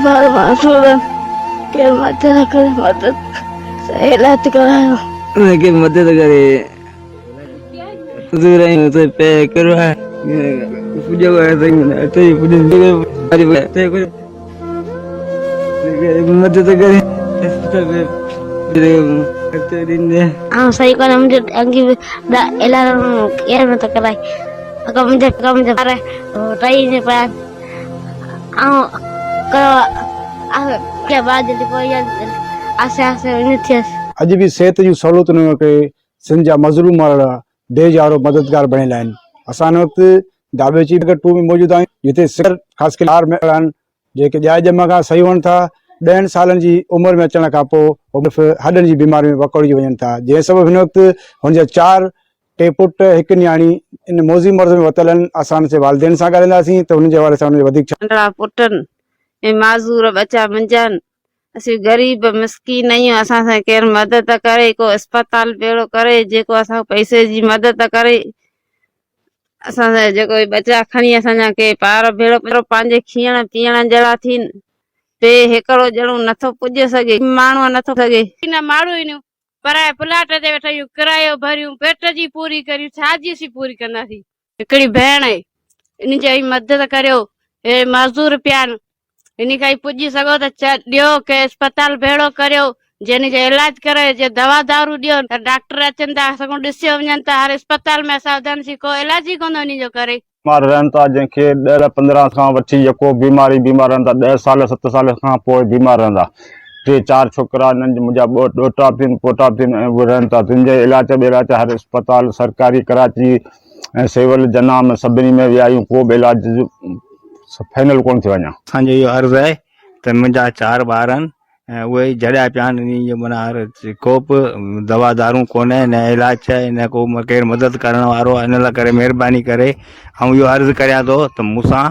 बार मासूरन के मदद करे, मदद से इलाज करायो के मदद करे हुजूर आई तो पे करवा पूजा करे तो पूजा मदद करे सही को मुझे अंगी इलाज केर में तो कराई अगर मुझे पारे रही ने पान के बाद कोई आसे आसे नहीं अज भी सेहत जी सहूलियतुनि के सिंध जा मज़लूम वारा बेजारो मददगार बणियल आहिनि। असां हिन वक़्तु दाबेची नगर 2 में मौजूद आहियूं, जिते ख़ासि करे 4 मेंबर आहिनि जेके ॼाए ॼम खां सही हुअनि था। 10 सालनि जी उमिरि में अचण खां पोइ हॾनि जी बीमारी में वकड़जी वञनि था, जंहिं सबबु हिन वक़्तु हुनजा 4 टे पुट हिकु न्याणी इन मौज़ी मर्ज़ में वतल आहिनि। असां हुन जे वालिदेन सां ॻाल्हाईंदासीं त हुनजे हवाले सां वधीक पुटनि माज़ूर बच्चा मुंहिंजनि असीं गरीब मिसकीन आहियूं। असां सां केरु मदद करे, को अस्पताल बेड़ो करे जेको असां पैसे जी मदद करे। असां जेको बच्चा खणी असांजा के पार भेड़ो पंहिंजे खीअण पीअण जहिड़ा थियनि पे हिकिड़ो ॼणो नथो पुॼे सघे, माण्हू नथो सघे न माण्हू आहिनि पराए प्लाट ते वेठा आहियूं, किरायो भरियूं, पेट जी पूरी करियूं, छाजी सी पूरी कंदासीं। हिकिड़ी भेण आहे इन जी मदद करियो, हे मज़दूर पिया आहिनि इन खां पुॼी सघो त ॾियो के अस्पताल भेड़ो करियो, जंहिं जो इलाज करे, जे दवा दारू ॾियो त डॉक्टर अचनि था सगों ॾिसी वञनि था। हर अस्पताल में सावधान सी को इलाज ई कोन इन जो करे। बीमार रहनि था, जंहिंखे 10-15 खां वठी जेको बीमार रहनि था, 10 साल 7 साल खां पोइ बीमार रहंदा। 3-4 छोकिरा हिननि मुंहिंजा ॾोटा बि आहिनि, पोटा बि आहिनि, ऐं उहे रहनि था। तुंहिंजे इलाज हर अस्पताल सरकारी कराची ऐं सिविल जना में सभिनी में विया आहियूं, को बि इलाज फाइनल कोन थियो अञा। असांजो इहो अर्ज़ु आहे त मुंहिंजा 4 ॿार आहिनि ऐं उहे जॾहिं पिया आहिनि, इन जो माना को बि दवा दारूं कोन्हे, न इलाज आहे, न को केरु मदद करण वारो आहे। इन लाइ करे महिरबानी करे ऐं इहो अर्ज़ु करियां थो त मूंसां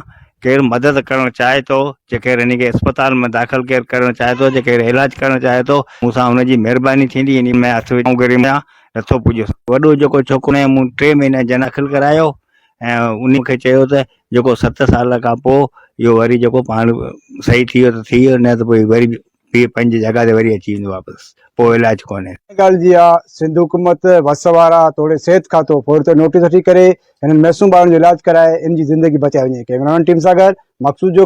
केरु मदद करणु चाहे थो, जेकर इन खे अस्पताल में दाख़िल केरु करणु चाहे थो, जेकर इलाज करणु चाहे थो, मूंसां हुनजी महिरबानी थींदी। इन में हथ नथो पुॼे। वॾो जेको छोकिरो आहे मूं 3 महीना जन दाख़िल करायो ऐं उन खे चयो त जेको 7 साल खां पोइ इहो वरी जेको पाण सही थी वियो त थी वियो, न त पोइ वरी पंहिंजी जॻह ते वरी अची वेंदो वापसि, पोइ इलाज कोन्हे। ॻाल्हि जी आहे सिंध हुकूमत वस वारा थोरे सिहत खातो फोर ते नोटिस वठी करे हिननि मैसूम ॿारनि जो इलाज कराए इन जी ज़िंदगी बचाए वञे। कैमरामैन टीम सां गॾु मक़सूद जो